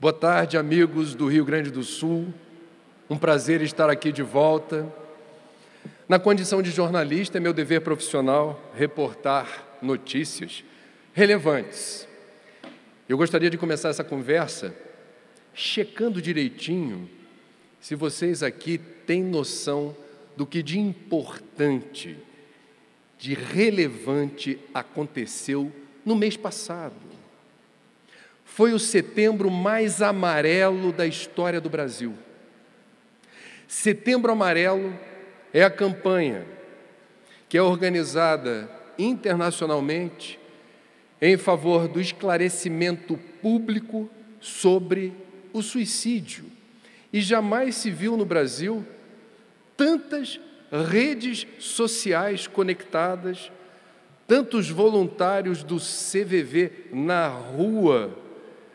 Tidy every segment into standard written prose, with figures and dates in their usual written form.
Boa tarde, amigos do Rio Grande do Sul. Um prazer estar aqui de volta. Na condição de jornalista, é meu dever profissional reportar notícias relevantes. Eu gostaria de começar essa conversa checando direitinho se vocês aqui têm noção do que de importante, de relevante aconteceu no mês passado. Foi o setembro mais amarelo da história do Brasil. Setembro Amarelo é a campanha que é organizada internacionalmente em favor do esclarecimento público sobre o suicídio. E jamais se viu no Brasil tantas redes sociais conectadas, tantos voluntários do CVV na rua,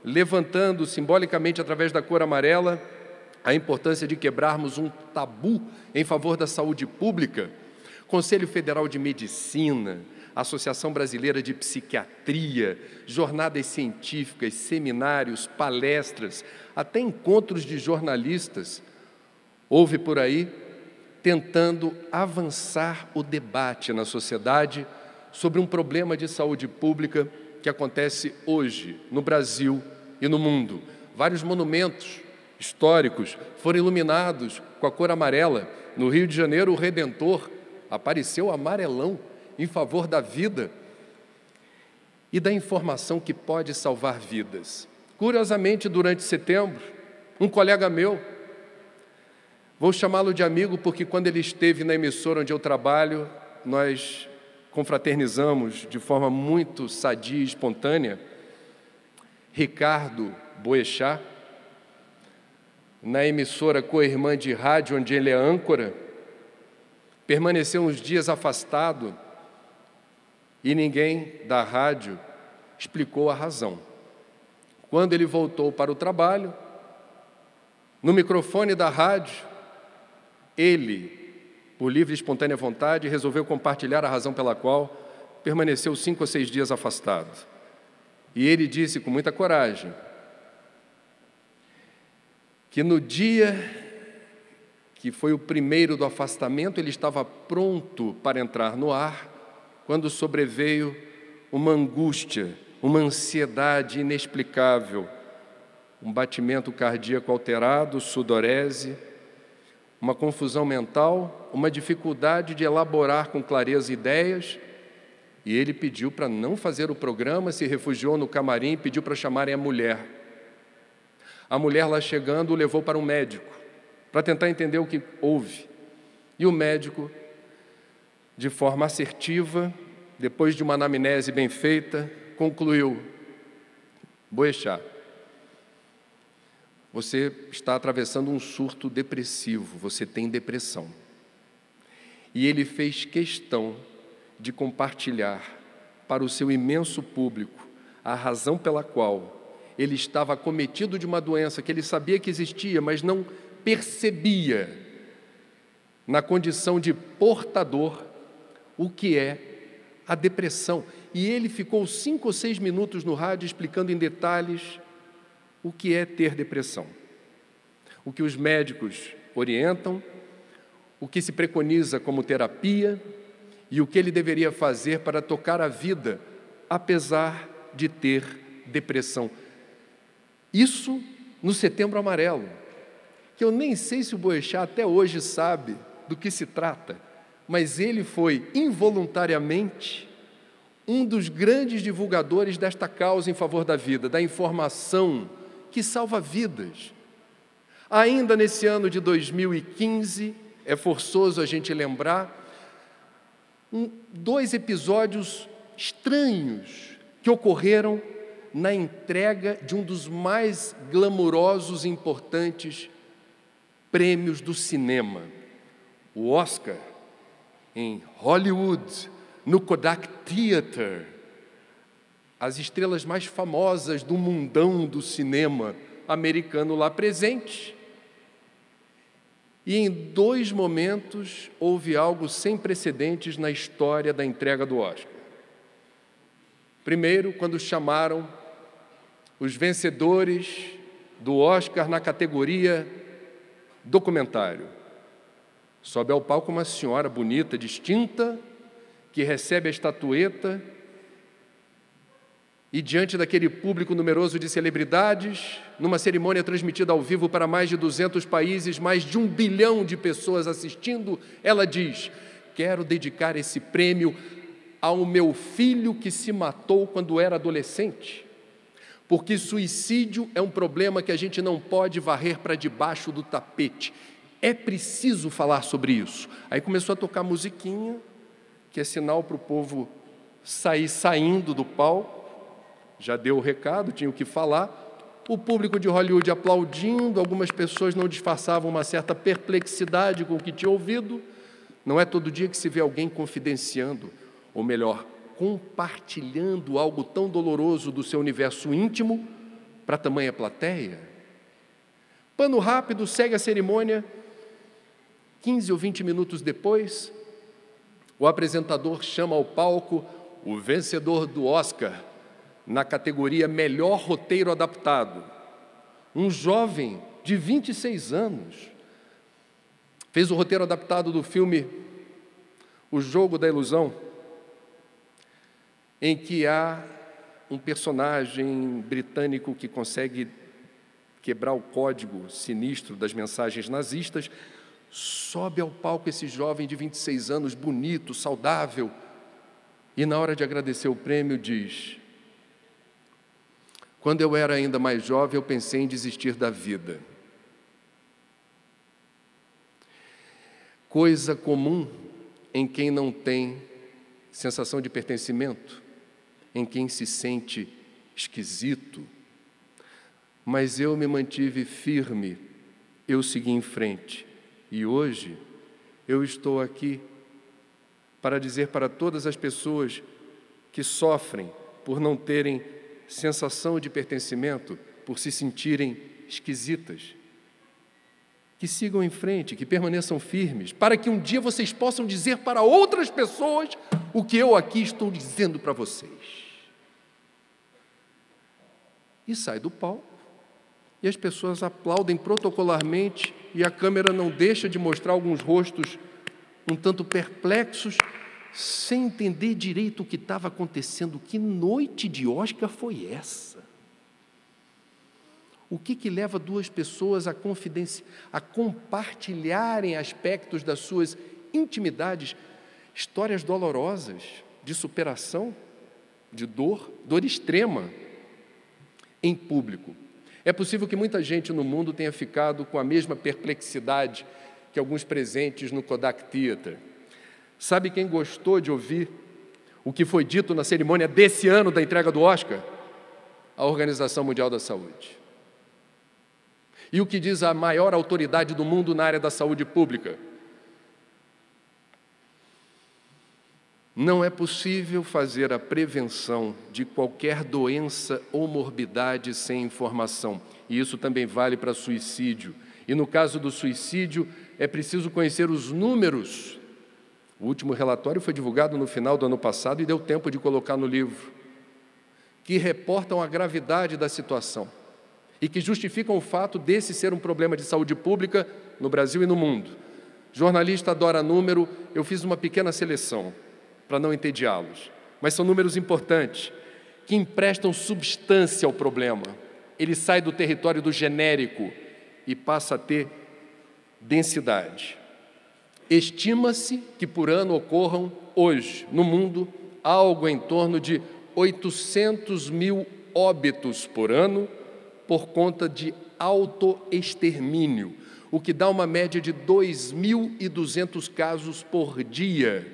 levantando simbolicamente através da cor amarela a importância de quebrarmos um tabu em favor da saúde pública. Conselho Federal de Medicina, Associação Brasileira de Psiquiatria, jornadas científicas, seminários, palestras, até encontros de jornalistas, houve por aí tentando avançar o debate na sociedade sobre um problema de saúde pública que acontece hoje no Brasil e no mundo. Vários monumentos históricos foram iluminados com a cor amarela. No Rio de Janeiro, o Redentor apareceu amarelão em favor da vida e da informação que pode salvar vidas. Curiosamente, durante setembro, um colega meu, vou chamá-lo de amigo porque quando ele esteve na emissora onde eu trabalho, nós confraternizamos de forma muito sadia e espontânea, Ricardo Boechat, na emissora co-irmã de rádio onde ele é âncora, permaneceu uns dias afastado e ninguém da rádio explicou a razão. Quando ele voltou para o trabalho, no microfone da rádio, ele, por livre e espontânea vontade, resolveu compartilhar a razão pela qual permaneceu 5 ou 6 dias afastado. E ele disse com muita coragem que no dia que foi o primeiro do afastamento, ele estava pronto para entrar no ar, quando sobreveio uma angústia, uma ansiedade inexplicável, um batimento cardíaco alterado, sudorese, uma confusão mental, uma dificuldade de elaborar com clareza ideias, e ele pediu para não fazer o programa, se refugiou no camarim e pediu para chamarem a mulher. A mulher, lá chegando, o levou para um médico, para tentar entender o que houve. E o médico, de forma assertiva, depois de uma anamnese bem feita, concluiu: Boechat, você está atravessando um surto depressivo, você tem depressão. E ele fez questão de compartilhar para o seu imenso público a razão pela qual ele estava acometido de uma doença que ele sabia que existia, mas não percebia, na condição de portador, o que é a depressão. E ele ficou 5 ou 6 minutos no rádio explicando em detalhes o que é ter depressão, o que os médicos orientam, o que se preconiza como terapia e o que ele deveria fazer para tocar a vida, apesar de ter depressão. Isso no Setembro Amarelo, que eu nem sei se o Boechat até hoje sabe do que se trata, mas ele foi involuntariamente um dos grandes divulgadores desta causa em favor da vida, da informação que salva vidas. Ainda nesse ano de 2015, é forçoso a gente lembrar, 2 episódios estranhos que ocorreram na entrega de um dos mais glamurosos e importantes prêmios do cinema, o Oscar, em Hollywood, no Kodak Theater. As estrelas mais famosas do mundão do cinema americano lá presentes. E em 2 momentos houve algo sem precedentes na história da entrega do Oscar. Primeiro, quando chamaram os vencedores do Oscar na categoria documentário. Sobe ao palco uma senhora bonita, distinta, que recebe a estatueta e, diante daquele público numeroso de celebridades, numa cerimônia transmitida ao vivo para mais de 200 países, mais de 1 bilhão de pessoas assistindo, ela diz: quero dedicar esse prêmio ao meu filho que se matou quando era adolescente, porque suicídio é um problema que a gente não pode varrer para debaixo do tapete. É preciso falar sobre isso. Aí começou a tocar musiquinha, que é sinal para o povo sair saindo do palco. Já deu o recado, tinha o que falar. O público de Hollywood aplaudindo, algumas pessoas não disfarçavam uma certa perplexidade com o que tinha ouvido. Não é todo dia que se vê alguém confidenciando, ou melhor, compartilhando algo tão doloroso do seu universo íntimo para tamanha plateia. Pano rápido, segue a cerimônia. 15 ou 20 minutos depois, o apresentador chama ao palco o vencedor do Oscar na categoria Melhor Roteiro Adaptado. Um jovem de 26 anos. Fez o roteiro adaptado do filme O Jogo da Ilusão, em que há um personagem britânico que consegue quebrar o código sinistro das mensagens nazistas. Sobe ao palco esse jovem de 26 anos, bonito, saudável, e na hora de agradecer o prêmio diz: quando eu era ainda mais jovem, eu pensei em desistir da vida. Coisa comum em quem não tem sensação de pertencimento, em quem se sente esquisito. Mas eu me mantive firme, eu segui em frente. E hoje eu estou aqui para dizer para todas as pessoas que sofrem por não terem sensação de pertencimento, por se sentirem esquisitas, que sigam em frente, que permaneçam firmes, para que um dia vocês possam dizer para outras pessoas o que eu aqui estou dizendo para vocês. E sai do palco, e as pessoas aplaudem protocolarmente, e a câmera não deixa de mostrar alguns rostos um tanto perplexos, sem entender direito o que estava acontecendo. Que noite de Oscar foi essa? O que leva duas pessoas a compartilharem aspectos das suas intimidades, histórias dolorosas, de superação, de dor extrema, em público? É possível que muita gente no mundo tenha ficado com a mesma perplexidade que alguns presentes no Kodak Theater. Sabe quem gostou de ouvir o que foi dito na cerimônia desse ano da entrega do Oscar? A Organização Mundial da Saúde. E o que diz a maior autoridade do mundo na área da saúde pública? Não é possível fazer a prevenção de qualquer doença ou morbidade sem informação. E isso também vale para suicídio. E no caso do suicídio, é preciso conhecer os números. O último relatório foi divulgado no final do ano passado e deu tempo de colocar no livro, que reportam a gravidade da situação e que justificam o fato desse ser um problema de saúde pública no Brasil e no mundo. Jornalista adora número, eu fiz uma pequena seleção para não entediá-los, mas são números importantes, que emprestam substância ao problema. Ele sai do território do genérico e passa a ter densidade. Estima-se que por ano ocorram hoje, no mundo, algo em torno de 800 mil óbitos por ano por conta de autoextermínio, o que dá uma média de 2.200 casos por dia,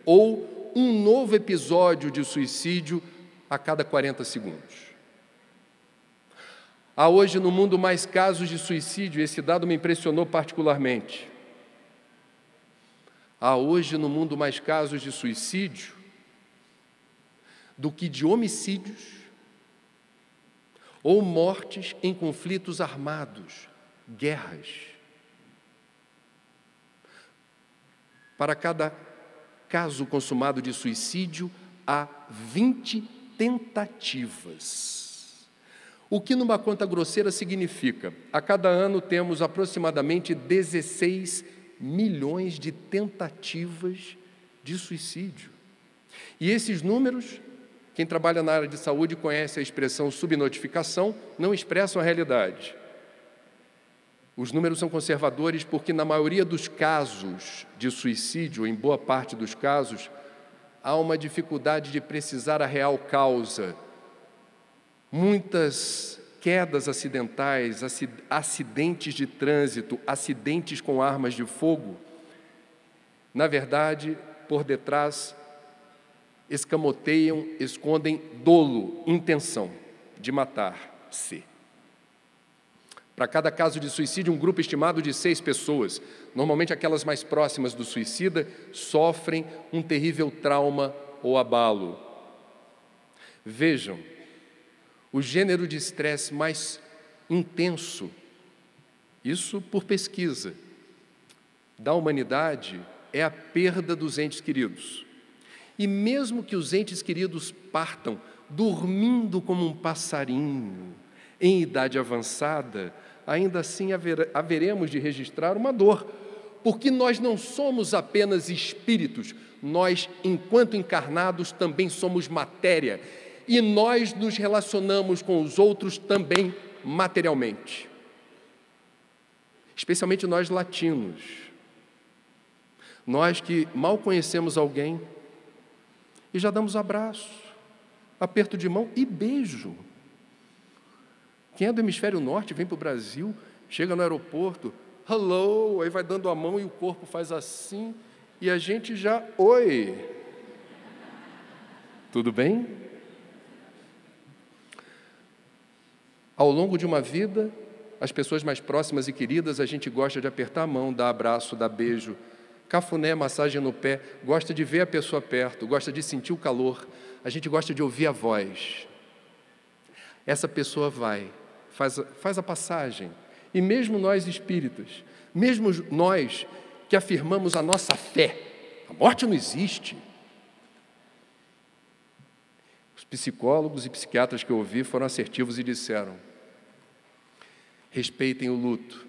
ou um novo episódio de suicídio a cada 40 segundos. Há hoje no mundo mais casos de suicídio, esse dado me impressionou particularmente. Há hoje no mundo mais casos de suicídio do que de homicídios ou mortes em conflitos armados, guerras. Para cada caso consumado de suicídio, há 20 tentativas. O que numa conta grosseira significa, a cada ano temos aproximadamente 16 milhões de tentativas de suicídio. E esses números, quem trabalha na área de saúde conhece a expressão subnotificação, não expressam a realidade. Os números são conservadores porque, na maioria dos casos de suicídio, em boa parte dos casos, há uma dificuldade de precisar a real causa. Muitas quedas acidentais, acidentes de trânsito, acidentes com armas de fogo, na verdade, por detrás, escamoteiam, escondem dolo, intenção de matar-se. Para cada caso de suicídio, um grupo estimado de 6 pessoas, normalmente aquelas mais próximas do suicida, sofrem um terrível trauma ou abalo. Vejam, o gênero de estresse mais intenso, isso por pesquisa, da humanidade, é a perda dos entes queridos. E mesmo que os entes queridos partam dormindo como um passarinho, em idade avançada, ainda assim haveremos de registrar uma dor, porque nós não somos apenas espíritos, nós, enquanto encarnados, também somos matéria, e nós nos relacionamos com os outros também materialmente. Especialmente nós latinos. Nós que mal conhecemos alguém e já damos abraço, aperto de mão e beijo. Quem é do hemisfério norte vem para o Brasil, chega no aeroporto, hello, aí vai dando a mão e o corpo faz assim, e a gente já, oi. Tudo bem? Ao longo de uma vida, as pessoas mais próximas e queridas, a gente gosta de apertar a mão, dar abraço, dar beijo, cafuné, massagem no pé, gosta de ver a pessoa perto, gosta de sentir o calor, a gente gosta de ouvir a voz. Essa pessoa vai, faz a passagem, e mesmo nós espíritas, mesmo nós que afirmamos a nossa fé, a morte não existe. Os psicólogos e psiquiatras que eu ouvi foram assertivos e disseram: respeitem o luto,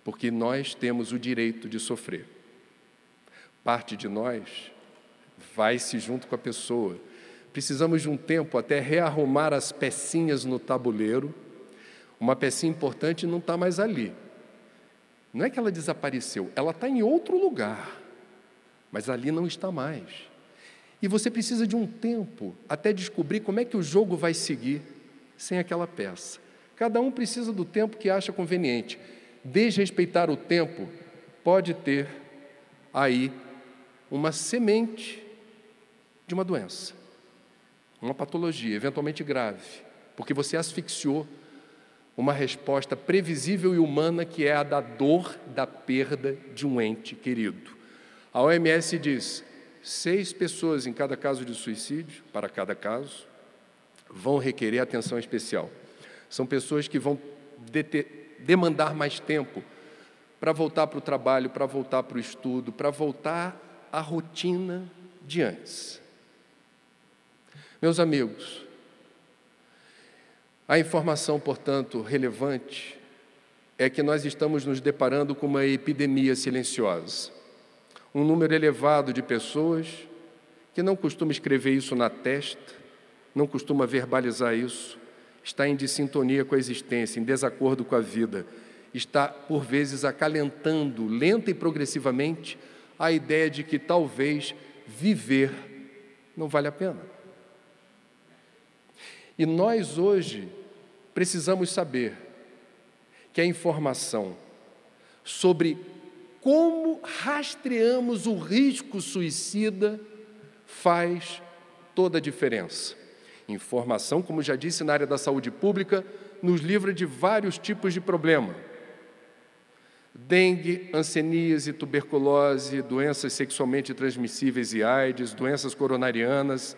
porque nós temos o direito de sofrer. Parte de nós vai-se junto com a pessoa. Precisamos de um tempo até rearrumar as pecinhas no tabuleiro. Uma pecinha importante não está mais ali. Não é que ela desapareceu, ela está em outro lugar, mas ali não está mais. E você precisa de um tempo até descobrir como é que o jogo vai seguir sem aquela peça. Cada um precisa do tempo que acha conveniente. Desrespeitar o tempo pode ter aí uma semente de uma doença, uma patologia, eventualmente grave, porque você asfixiou uma resposta previsível e humana que é a da dor da perda de um ente querido. A OMS diz: 6 pessoas em cada caso de suicídio, para cada caso, vão requerer atenção especial. São pessoas que vão demandar mais tempo para voltar para o trabalho, para voltar para o estudo, para voltar à rotina de antes. Meus amigos, a informação, portanto, relevante é que nós estamos nos deparando com uma epidemia silenciosa. Um número elevado de pessoas que não costuma escrever isso na testa, não costuma verbalizar isso, está em dissintonia com a existência, em desacordo com a vida, está, por vezes, acalentando, lenta e progressivamente, a ideia de que talvez viver não vale a pena. E nós, hoje, precisamos saber que a informação sobre como rastreamos o risco suicida faz toda a diferença. Informação, como já disse, na área da saúde pública, nos livra de vários tipos de problema. Dengue, hanseníase, tuberculose, doenças sexualmente transmissíveis e AIDS, doenças coronarianas,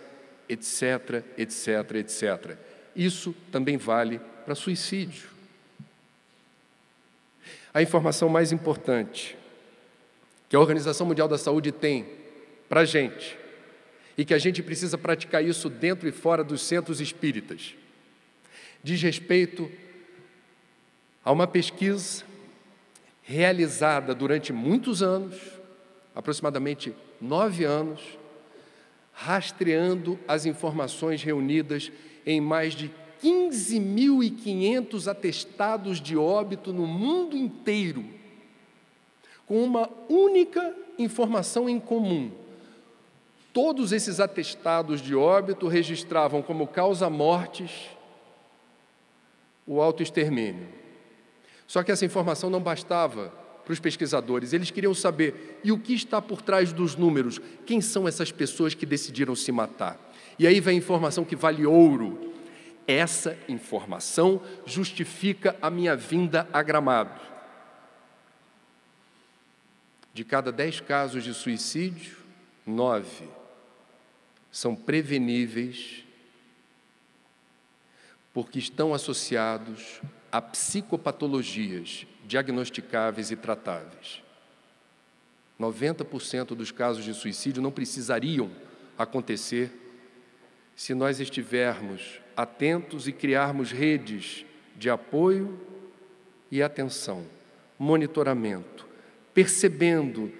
etc, etc, etc. Isso também vale para suicídio. A informação mais importante que a Organização Mundial da Saúde tem para a gente, e que a gente precisa praticar isso dentro e fora dos centros espíritas, diz respeito a uma pesquisa realizada durante muitos anos, aproximadamente 9 anos, rastreando as informações reunidas em mais de 15.500 atestados de óbito no mundo inteiro, com uma única informação em comum. Todos esses atestados de óbito registravam como causa-mortes o autoextermínio. Só que essa informação não bastava para os pesquisadores. Eles queriam saber, e o que está por trás dos números? Quem são essas pessoas que decidiram se matar? E aí vem a informação que vale ouro. Essa informação justifica a minha vinda a Gramado. De cada 10 casos de suicídio, 9 são preveníveis porque estão associados a psicopatologias diagnosticáveis e tratáveis. 90% dos casos de suicídio não precisariam acontecer se nós estivermos atentos e criarmos redes de apoio e atenção, monitoramento, percebendo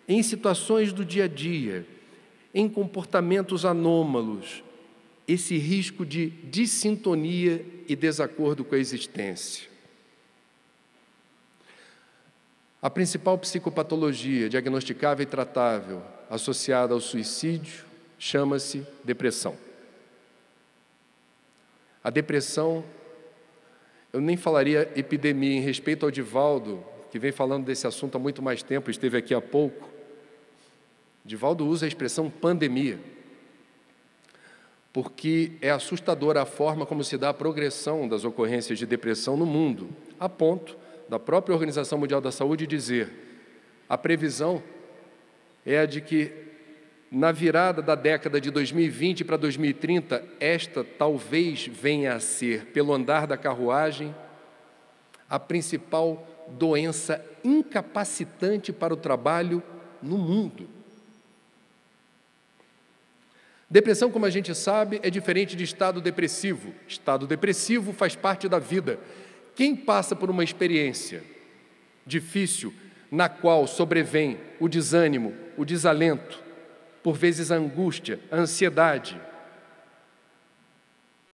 em situações do dia a dia, em comportamentos anômalos, esse risco de dissintonia e desacordo com a existência. A principal psicopatologia diagnosticável e tratável associada ao suicídio chama-se depressão. A depressão, eu nem falaria epidemia em respeito ao Divaldo, que vem falando desse assunto há muito mais tempo, esteve aqui há pouco. Divaldo usa a expressão pandemia, porque é assustadora a forma como se dá a progressão das ocorrências de depressão no mundo, a ponto da própria Organização Mundial da Saúde dizer: a previsão é a de que, na virada da década de 2020 para 2030, esta talvez venha a ser, pelo andar da carruagem, a principal doença incapacitante para o trabalho no mundo. Depressão, como a gente sabe, é diferente de estado depressivo. Estado depressivo faz parte da vida. Quem passa por uma experiência difícil, na qual sobrevém o desânimo, o desalento, por vezes a angústia, a ansiedade,